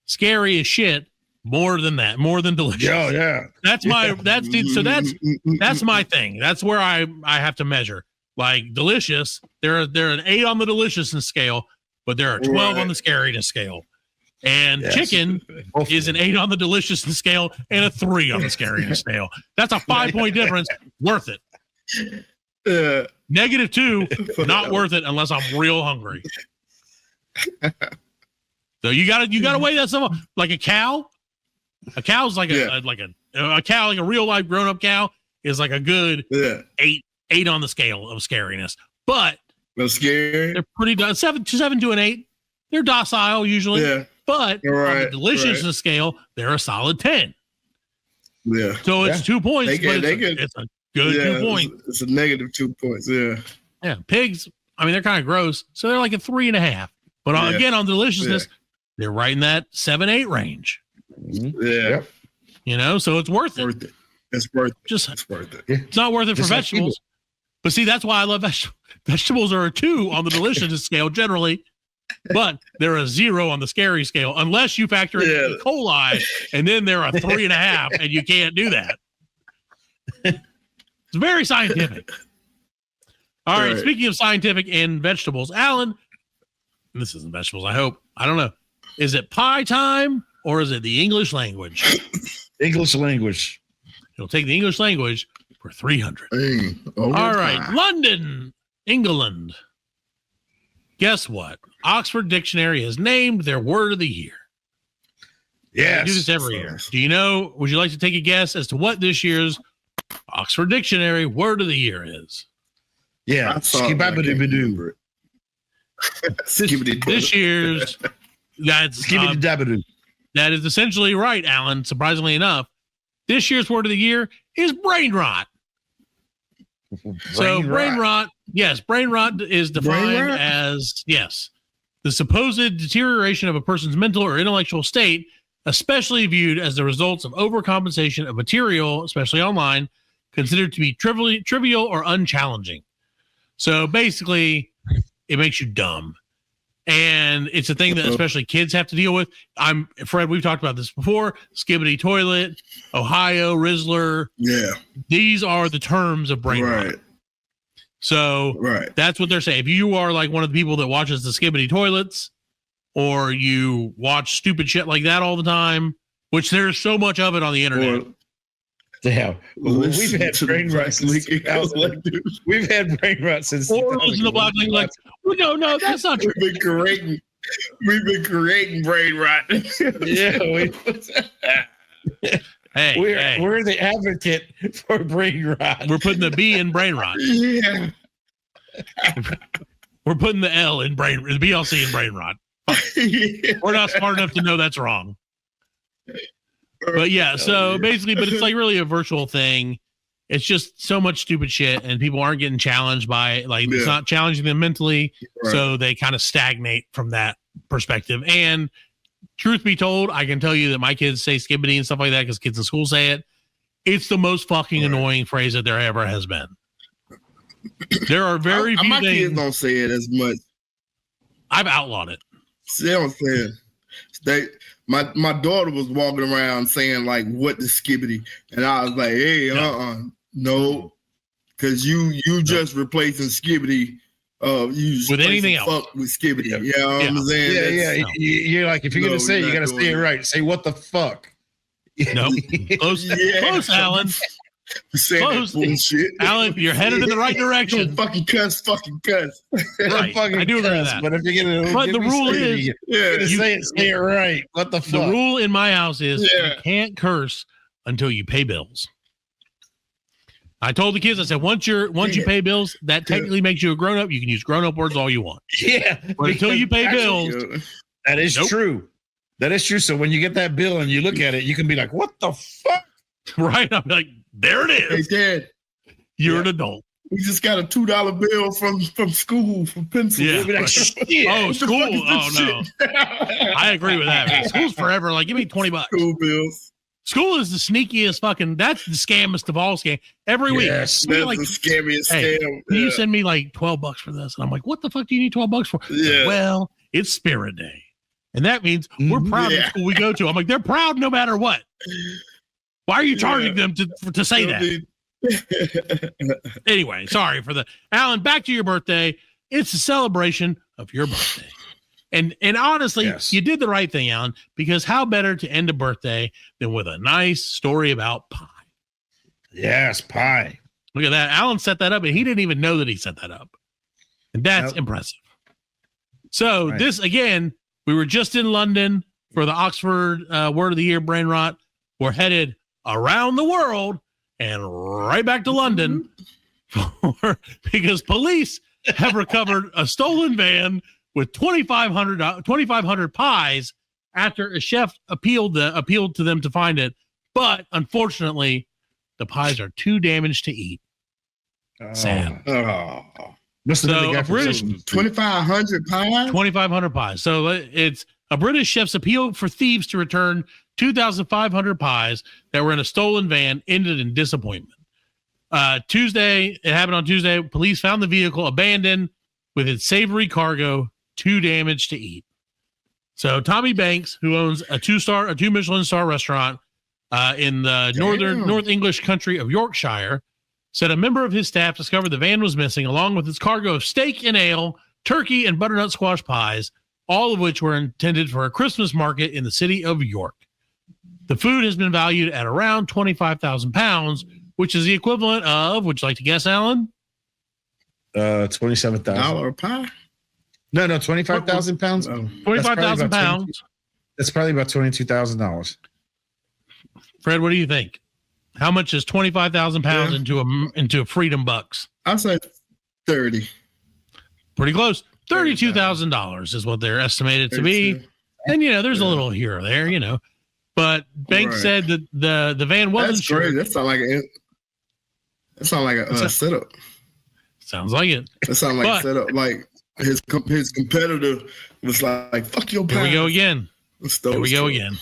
Scary as shit. More than that. More than delicious. Oh yeah. That's my that's my thing. That's where I have to measure. Like delicious. They're an 8 on the deliciousness scale, but there are 12 on the scariness scale. And chicken is an 8 on the deliciousness scale and a 3 on the scariness scale. That's a 5-point difference. Worth it. -2, not worth it unless I'm real hungry. So you gotta weigh that somewhat. Like a cow. A cow's like a cow, like a real life grown up cow is like a good 8 on the scale of scariness. But they're pretty 7 to an 8. They're docile usually. Yeah. But on the deliciousness scale, they're a solid 10. Yeah. So it's 2 points. It's a good 2 points. It's a -2 points. Yeah. Yeah. Pigs, I mean, they're kind of gross. So they're like a 3.5. But again, on deliciousness, they're right in that 7-8 range. Yeah. You know, so it's worth it. It's worth it. It's worth it. It's not worth it for vegetables. But see, that's why I love vegetables. Vegetables are a 2 on the deliciousness scale generally. But they're a 0 on the scary scale, unless you factor in E. coli, and then they're a 3.5, and you can't do that. It's very scientific. All right. Speaking of scientific and vegetables, Alan, and this isn't vegetables, I hope. I don't know. Is it pie time or is it the English language? English language. You'll take the English language for 300. All right. London, England. Guess what? Oxford Dictionary has named their word of the year. Yes. They do this every year. Do you know? Would you like to take a guess as to what this year's Oxford Dictionary word of the year is? Yeah. Skibabadoo. This year's that is essentially right, Alan. Surprisingly enough, this year's word of the year is brain rot. Brain rot. Yes, brain rot is defined as the supposed deterioration of a person's mental or intellectual state especially viewed as the results of overcompensation of material, especially online, considered to be trivial or unchallenging. So basically, it makes you dumb. And it's a thing that especially kids have to deal with. Fred, we've talked about this before. Skibbity toilet, Ohio, Rizzler. Yeah. These are the terms of brain rot. So that's what they're saying. If you are like one of the people that watches the Skibbity toilets, or you watch stupid shit like that all the time, which there's so much of it on the internet. We've had brain rot since 2000. We've had brain rot since. Or listen to Black Link like, no, that's not true. We've been creating brain rot. Yeah, we're the advocate for brain rot. We're putting the B in brain rot. Yeah. We're putting the L in the BLC in brain rot. We're not smart enough to know that's wrong. But yeah, so basically, but it's like really a virtual thing. It's just so much stupid shit, and people aren't getting challenged by it. Like, it's not challenging them mentally, so they kind of stagnate from that perspective. And truth be told, I can tell you that my kids say skibbity and stuff like that because kids in school say it. It's the most fucking annoying phrase that there ever has been. There are very few my things. Kids don't say it as much. I've outlawed it. See what I'm saying? My daughter was walking around saying like, "What the skibbity?" And I was like, "Hey, no, because you just replacing skibbity. You with anything else? Fuck with skibbity. You know what I'm saying? Yeah. You're like, if you're gonna say it, you gotta say it right. Say what the fuck. No, close, Alan. Close, bullshit. Alan, you're headed in the right direction. Fucking cuss. Right. I do agree with that. But if you're gonna, but the rule is, say it right. What the fuck? The rule in my house is you can't curse until you pay bills. I told the kids, I said, once you pay bills, that technically makes you a grown up. You can use grown up words all you want. Yeah, but until you pay bills, that is true. That is true. So when you get that bill and you look at it, you can be like, "What the fuck?" Right? I'm like, there it is. Hey, Dad, you're an adult. We just got a $2 bill from school from Pennsylvania. Yeah. Oh, school. Oh no. I agree with that. Man. School's forever. Like, give me $20. School bills. School is the sneakiest fucking. That's the scammest of all scam. Every week, that's like, the scariest scam. Can you send me like $12 for this? And I'm like, what the fuck do you need $12 for? Yeah. Like, well, it's Spirit Day, and that means we're proud of the school we go to. I'm like, they're proud no matter what. Why are you charging them to say that? Anyway, sorry for the Alan. Back to your birthday. It's a celebration of your birthday, and honestly, you did the right thing, Alan. Because how better to end a birthday than with a nice story about pie? Yes, pie. Look at that. Alan set that up, and he didn't even know that he set that up, and that's impressive. So this again, we were just in London for the Oxford Word of the Year Brain Rot. We're headed around the world and right back to London because police have recovered a stolen van with 2,500 pies after a chef appealed to them to find it. But unfortunately, the pies are too damaged to eat. Sad. So a British 2,500 pies. 2,500 pies. So it's a British chef's appeal for thieves to return 2,500 pies that were in a stolen van ended in disappointment. It happened on Tuesday. Police found the vehicle abandoned with its savory cargo too damaged to eat. So Tommy Banks, who owns a two Michelin star restaurant in the North English country of Yorkshire, said a member of his staff discovered the van was missing along with its cargo of steak and ale, turkey, and butternut squash pies, all of which were intended for a Christmas market in the city of York. The food has been valued at around £25,000, which is the equivalent of, would you like to guess, Alan? $27,000 pie? No, 25,000 pounds. 25,000 pounds. That's probably about $22,000. Fred, what do you think? How much is 25,000 pounds into a freedom bucks? I'll say 30. Pretty close. $32,000 is what they're estimated to be. And, there's a little here or there, But Banks said that the van wasn't sure. Great. That sounds like a setup. Sounds like it. That sounds like a setup. Like his competitor was like, "Fuck your pie." Here we go again. Here we go again.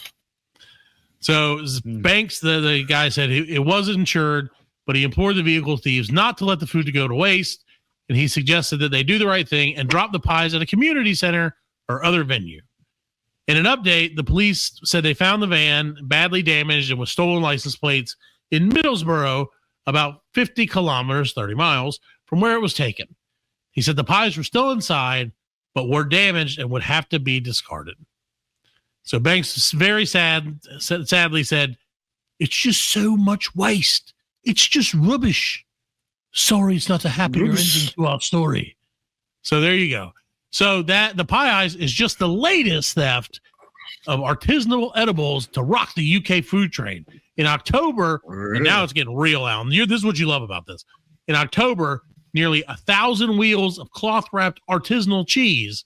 So Banks, the guy said it wasn't insured, but he implored the vehicle thieves not to let the food go to waste. And he suggested that they do the right thing and drop the pies at a community center or other venue. In an update, the police said they found the van badly damaged and with stolen license plates in Middlesbrough, about 50 kilometers, 30 miles from where it was taken. He said the pies were still inside, but were damaged and would have to be discarded. So Banks very sadly said, "It's just so much waste. It's just rubbish. Sorry, it's not a happier ending to our story." So there you go. So that the Pie Eyes is just the latest theft of artisanal edibles to rock the UK food trade. In October, and now it's getting real, Alan. This is what you love about this. In October, nearly 1,000 wheels of cloth-wrapped artisanal cheese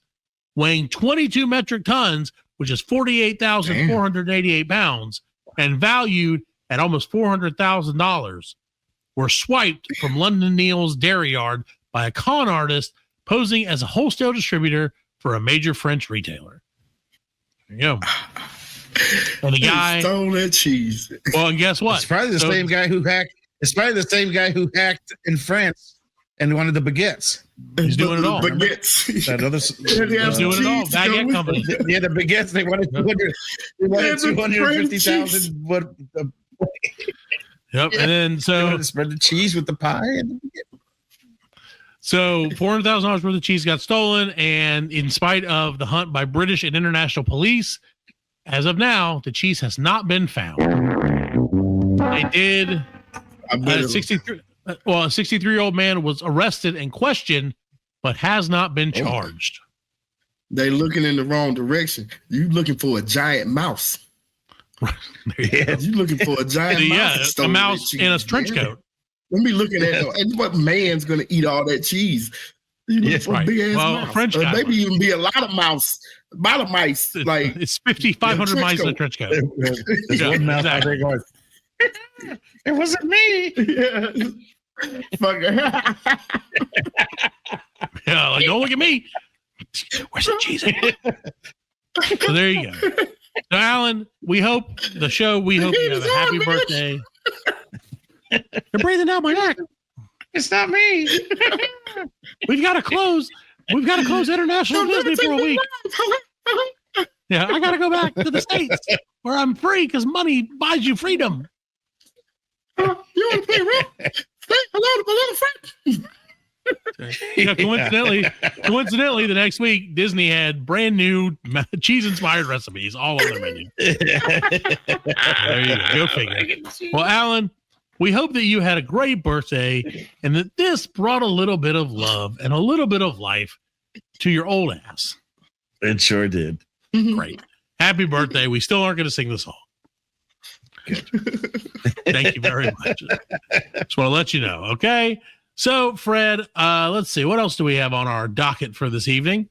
weighing 22 metric tons, which is 48,488 pounds, and valued at almost $400,000, were swiped from London Neal's dairy yard by a con artist posing as a wholesale distributor for a major French retailer. There you go. And the guy stole that cheese. Well, and guess what? It's probably the same guy who hacked. It's probably the same guy who hacked in France and wanted the baguettes. He's doing it all. Baguettes. He's doing it all. Baguette company. Yeah, the baguettes. They wanted 250,000. Yep. And then so spread the cheese with the pie and the baguette. So $400,000 worth of cheese got stolen, and in spite of the hunt by British and international police, as of now, the cheese has not been found. They did. A 63-year-old man was arrested and questioned, but has not been charged. They looking in the wrong direction. You looking for a giant mouse. You looking for a giant mouse. Yeah, a mouse in a trench coat. Let me looking at and what man's gonna eat all that cheese? You look for a big ass mouse. French guy, maybe even be a lot of mice. Like it's 5,500 mice in a trench coat. One mouse out there going, "It wasn't me." Yeah, like don't look at me. Where's the cheese? So there you go. So Alan, we hope you have a happy birthday. You're breathing down my neck. It's not me. We've got to close International Disney for a week. Yeah, I got to go back to the States where I'm free because money buys you freedom. You want to play rap? Say hello to my little friend. Coincidentally, the next week Disney had brand new cheese-inspired recipes all on their menu. There you go. Go figure. Well, Alan, we hope that you had a great birthday and that this brought a little bit of love and a little bit of life to your old ass. It sure did. Great. Happy birthday. We still aren't going to sing the song. Thank you very much. Just want to let you know. Okay. So, Fred, let's see. What else do we have on our docket for this evening?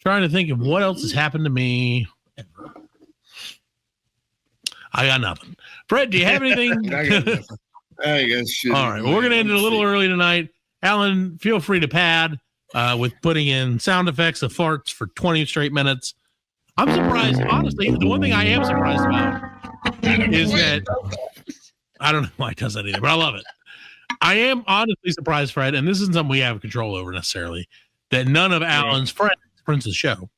Trying to think of what else has happened to me ever. I got nothing. Fred, do you have anything? I got shit. All right. Well, we're going to end it a little early tonight. Alan, feel free to pad with putting in sound effects of farts for 20 straight minutes. I'm surprised. Honestly, the one thing I am surprised about is that I don't know why it does that either, but I love it. I am honestly surprised, Fred, and this isn't something we have control over necessarily, that none of Alan's friends, Prince's show,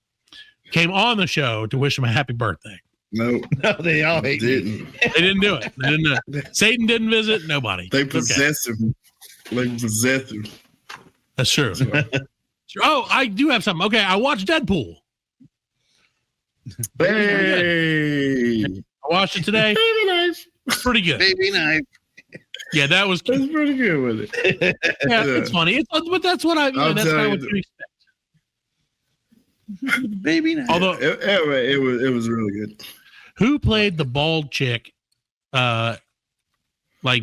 came on the show to wish him a happy birthday. No, they all didn't. They didn't do it. They didn't do it. Satan didn't visit. Nobody. They possessed him. They possessed him. That's true. Oh, I do have something. Okay, I watched Deadpool. Hey, I watched it today. Baby knife. Pretty good. Baby knife. Yeah, that was pretty good with it. Yeah, it's funny. But that's what that's kind of what you expect. Baby knife. Although it was really good. Who played the bald chick? Like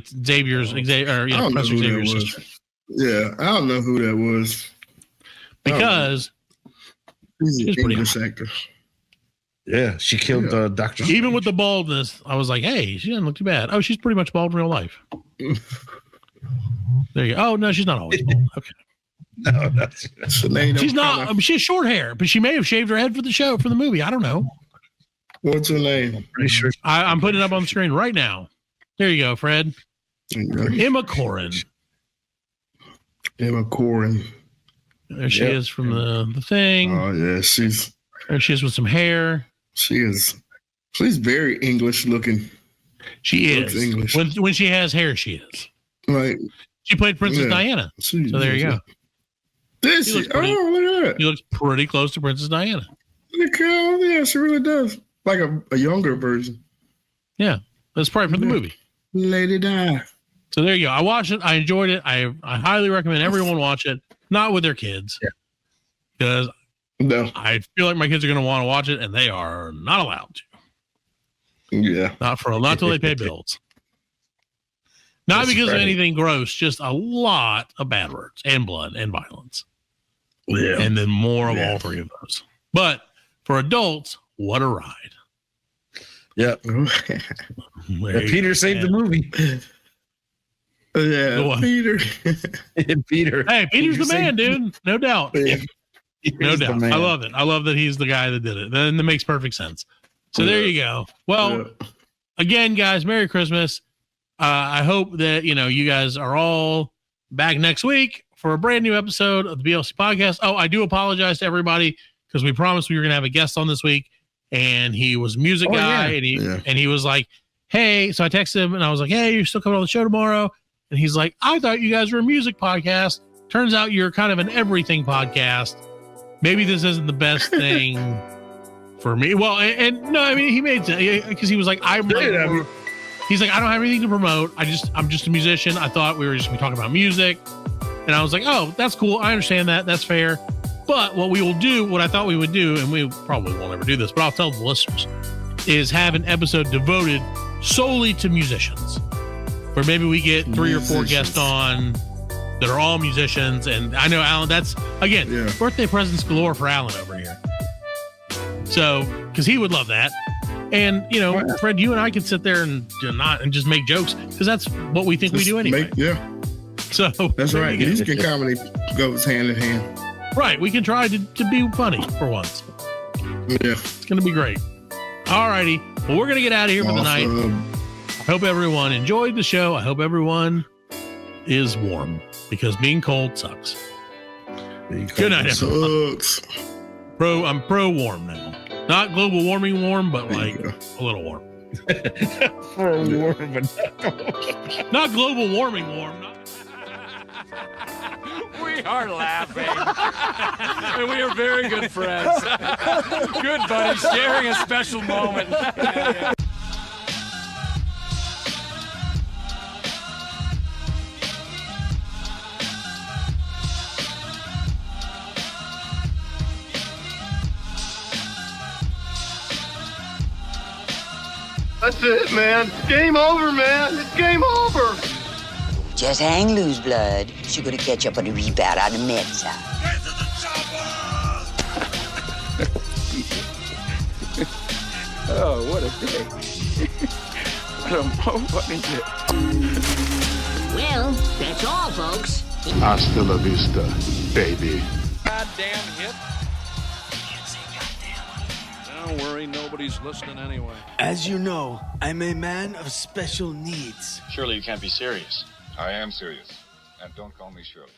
Xavier's Professor Xavier's sister. Yeah, I don't know who that was. Because he's an English actor. Yeah, she killed Dr. Even with the baldness, I was like, hey, she doesn't look too bad. Oh, she's pretty much bald in real life. There you go. Oh, no, she's not always bald. Okay. No, that's she's not. She has short hair, but she may have shaved her head for the show, for the movie. I don't know. What's her name? Pretty sure. I'm putting it up on the screen right now. There you go, Fred. Emma Corrin. Emma Corrin. There she is from the thing. Oh yeah, There she is with some hair. she's very English looking. She Looks is. English. When she has hair, she is. Like She played Princess Diana. So there you go. This She is looks pretty- look at that. She looks pretty close to Princess Diana. Look how yeah, she really does. Like a younger version. Yeah. That's probably from the movie. Lady Di. So there you go. I watched it. I enjoyed it. I highly recommend everyone watch it. Not with their kids. Because No. I feel like my kids are going to want to watch it, and they are not allowed to. Yeah. Not till they pay bills. Not That's because of right. anything gross, just a lot of bad words and blood and violence. Yeah. And then more of all three of those. But for adults, what a ride. Yeah. Peter saved the movie. Yeah, Peter. Peter. Hey, Peter's the man, saved- dude. No doubt. Yeah. No doubt. I love it. I love that he's the guy that did it. Then that makes perfect sense. So there you go. Well, again, guys, Merry Christmas. I hope that, you guys are all back next week for a brand new episode of the BLC podcast. Oh, I do apologize to everybody because we promised we were going to have a guest on this week, and he was a music guy, and he was like, hey, so I texted him and I was like, hey, you're still coming on the show tomorrow? And he's like, I thought you guys were a music podcast. Turns out you're kind of an everything podcast. Maybe this isn't the best thing for me. Well, and no, I mean, he made it because he was like, he's like, I don't have anything to promote. I'm just a musician. I thought we were just talking about music. And I was like, oh, that's cool. I understand that. That's fair. But what I thought we would do, and we probably won't ever do this, but I'll tell the listeners, is have an episode devoted solely to musicians, where maybe we get 3 or 4 guests on that are all musicians. And I know Alan, that's again, birthday presents galore for Alan over here. So, because he would love that. And, Fred, you and I could sit there and just make jokes because that's what we think we do anyway. So that's right. Music and comedy goes hand in hand. Right. We can try to be funny for once. Yeah. It's going to be great. All righty. Well, we're going to get out of here for the night. I hope everyone enjoyed the show. I hope everyone is warm because being cold sucks. Good night, everyone. I'm pro warm now. Not global warming warm, but like a little warm. Not global warming warm. We are laughing. And we are very good friends. Good buddies, sharing a special moment. That's it, man. Game over, man. It's game over. Just hang loose, blood. She's gonna catch up on the rebound on the men's side. Get to the chopper! Oh, what a day. What is it? Well, that's all, folks. Hasta la vista, baby. Goddamn hit. Don't worry, nobody's listening anyway. As you know, I'm a man of special needs. Surely you can't be serious. I am serious. And don't call me Shirley.